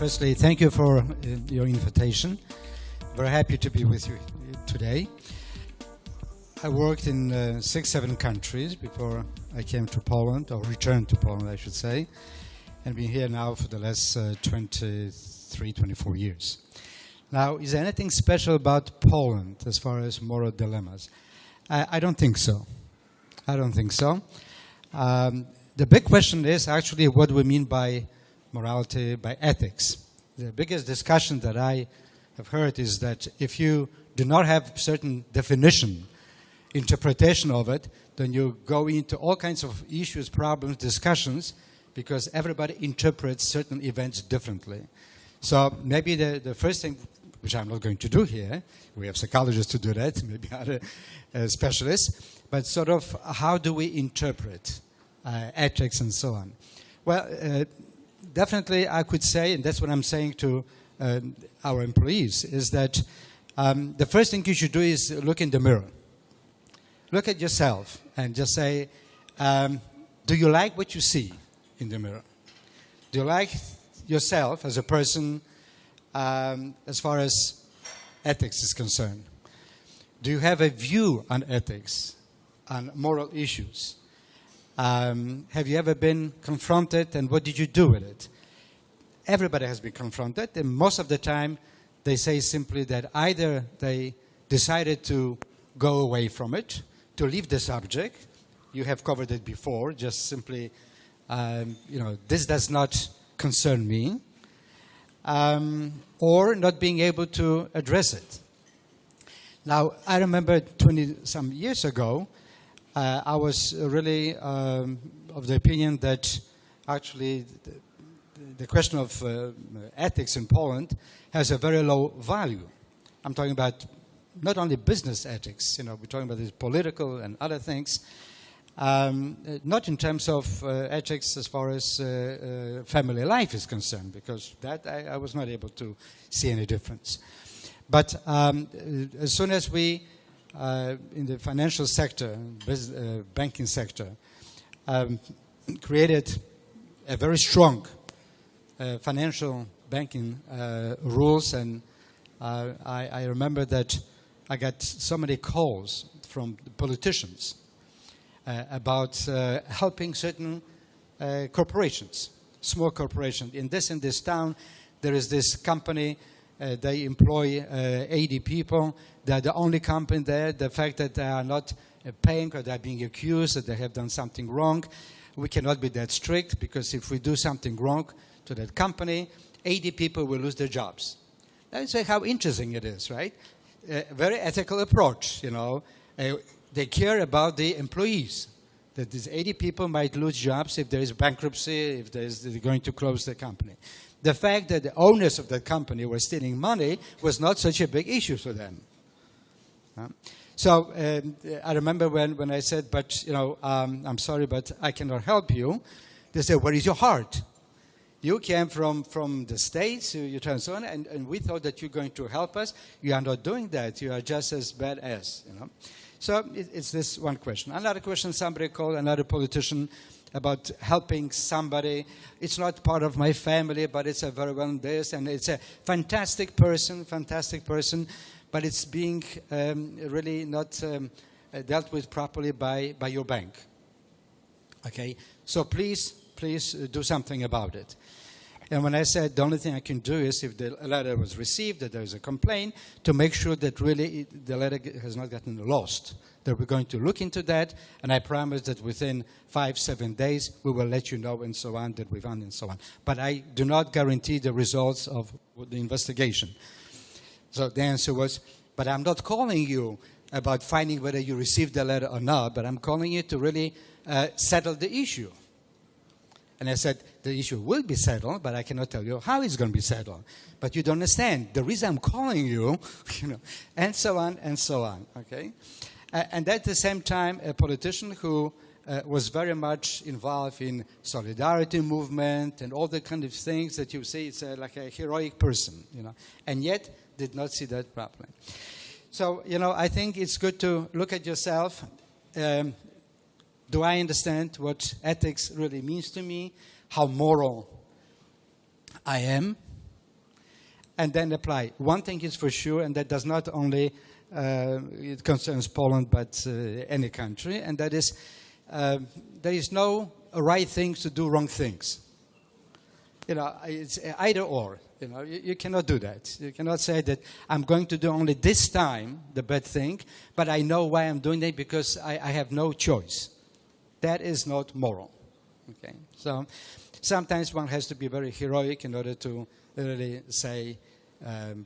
Firstly, thank you for your invitation. Very happy to be with you today. I worked in 6-7 countries before I came to Poland, or returned to Poland, I should say, and been here now for the last 23, 24 years. Now, is there anything special about Poland as far as moral dilemmas? I don't think so. I don't think so. The big question is actually what we mean by morality, by ethics. The biggest discussion that I have heard is that if you do not have certain definition, interpretation of it, then you go into all kinds of issues, problems, discussions, because everybody interprets certain events differently. So maybe the first thing, which I'm not going to do here, we have psychologists to do that, maybe other specialists, but sort of how do we interpret ethics and so on. Well, definitely I could say, and that's what I'm saying to our employees, is that the first thing you should do is look in the mirror. Look at yourself and just say, do you like what you see in the mirror? Do you like yourself as a person as far as ethics is concerned? Do you have a view on ethics, on moral issues? Have you ever been confronted, and what did you do with it? Everybody has been confronted, and most of the time they say simply that either they decided to go away from it, to leave the subject. You have covered it before, just simply, this does not concern me, or not being able to address it. Now, I remember 20-some years ago, I was really of the opinion that actually the question of ethics in Poland has a very low value. I'm talking about not only business ethics, we're talking about this political and other things, not in terms of ethics as far as family life is concerned, because that I was not able to see any difference. But as soon as we, in the financial sector, banking sector, created a very strong financial banking rules, and I remember that I got so many calls from politicians about helping certain corporations, small corporations. In this town, there is this company. They employ 80 people. They're the only company there. The fact that they are not paying, or they're being accused that they have done something wrong, we cannot be that strict, because if we do something wrong to that company, 80 people will lose their jobs. That's how interesting it is, right? Very ethical approach, They care about the employees, that these 80 people might lose jobs if there is bankruptcy, if they're going to close the company. The fact that the owners of that company were stealing money was not such a big issue for them. So I remember when I said, but, I'm sorry, but I cannot help you. They said, where is your heart? You came from the States, you turned so on, and we thought that you're going to help us. You are not doing that. You are just as bad as, So it's this one question. Another question, somebody called, another politician, about helping somebody. It's not part of my family, but it's a very well this, and it's a fantastic person, but it's being really not dealt with properly by your bank. Okay, so please do something about it. And when I said the only thing I can do is, if the letter was received, that there is a complaint, to make sure that really the letter has not gotten lost. That we're going to look into that, and I promise that within 5-7 days we will let you know, and so on, that we found, and so on. But I do not guarantee the results of the investigation. So the answer was, but I'm not calling you about finding whether you received the letter or not, but I'm calling you to really settle the issue. And I said, the issue will be settled, but I cannot tell you how it's going to be settled. But you don't understand. The reason I'm calling you, and so on, okay? And at the same time, a politician who was very much involved in solidarity movement and all the kind of things that you see, it's like a heroic person, and yet did not see that properly. So, I think it's good to look at yourself. Do I understand what ethics really means to me? How moral I am? and then apply. One thing is for sure, and that does not only it concerns Poland, but any country, and that is there is no right things to do wrong things. You know, it's either or. You know, you cannot do that. You cannot say that I'm going to do only this time the bad thing, but I know why I'm doing it because I have no choice. That is not moral. Okay, so sometimes one has to be very heroic in order to really say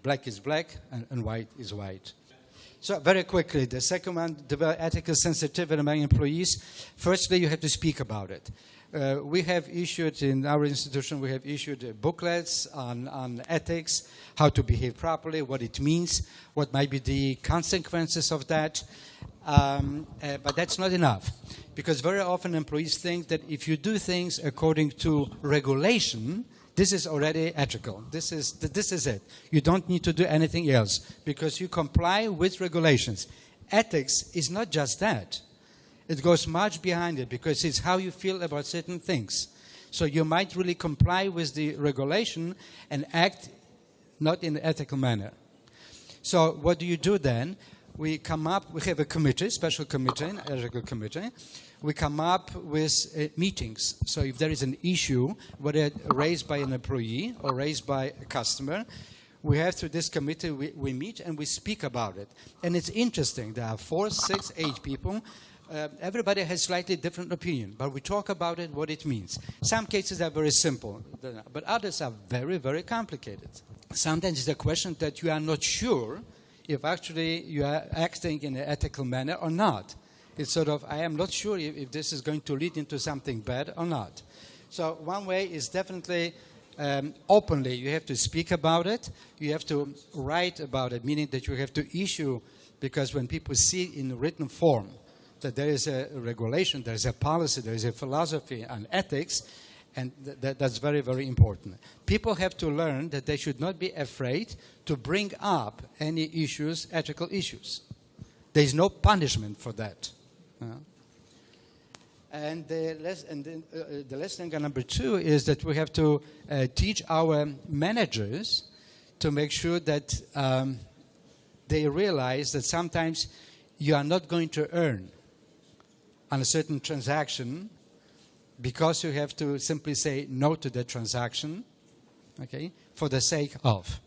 black is black and white is white. So very quickly, the second one, develop ethical sensitivity among employees. Firstly, you have to speak about it. We have issued, in our institution, we have issued booklets on ethics, how to behave properly, what it means, what might be the consequences of that. But that's not enough. Because very often employees think that if you do things according to regulation, this is already ethical. This is it. You don't need to do anything else because you comply with regulations. Ethics is not just that. It goes much behind it because it's how you feel about certain things. So you might really comply with the regulation and act not in an ethical manner. So what do you do then? We come up, we have a committee, special committee, an ethical committee. We come up with meetings. So if there is an issue, whether raised by an employee or raised by a customer, we have through this committee, we meet and we speak about it. And it's interesting. There are 4, 6, 8 people. Everybody has slightly different opinion, but we talk about it, what it means. Some cases are very simple, but others are very, very complicated. Sometimes it's a question that you are not sure if actually you are acting in an ethical manner or not. It's sort of, I am not sure if this is going to lead into something bad or not. So one way is definitely openly. You have to speak about it. You have to write about it, meaning that you have to issue, because when people see in written form that there is a regulation, there is a policy, there is a philosophy on ethics, and that's very, very important. People have to learn that they should not be afraid to bring up any issues, ethical issues. There is no punishment for that. And the lesson number 2 is that we have to teach our managers to make sure that they realize that sometimes you are not going to earn on a certain transaction because you have to simply say no to the transaction, okay, for the sake of.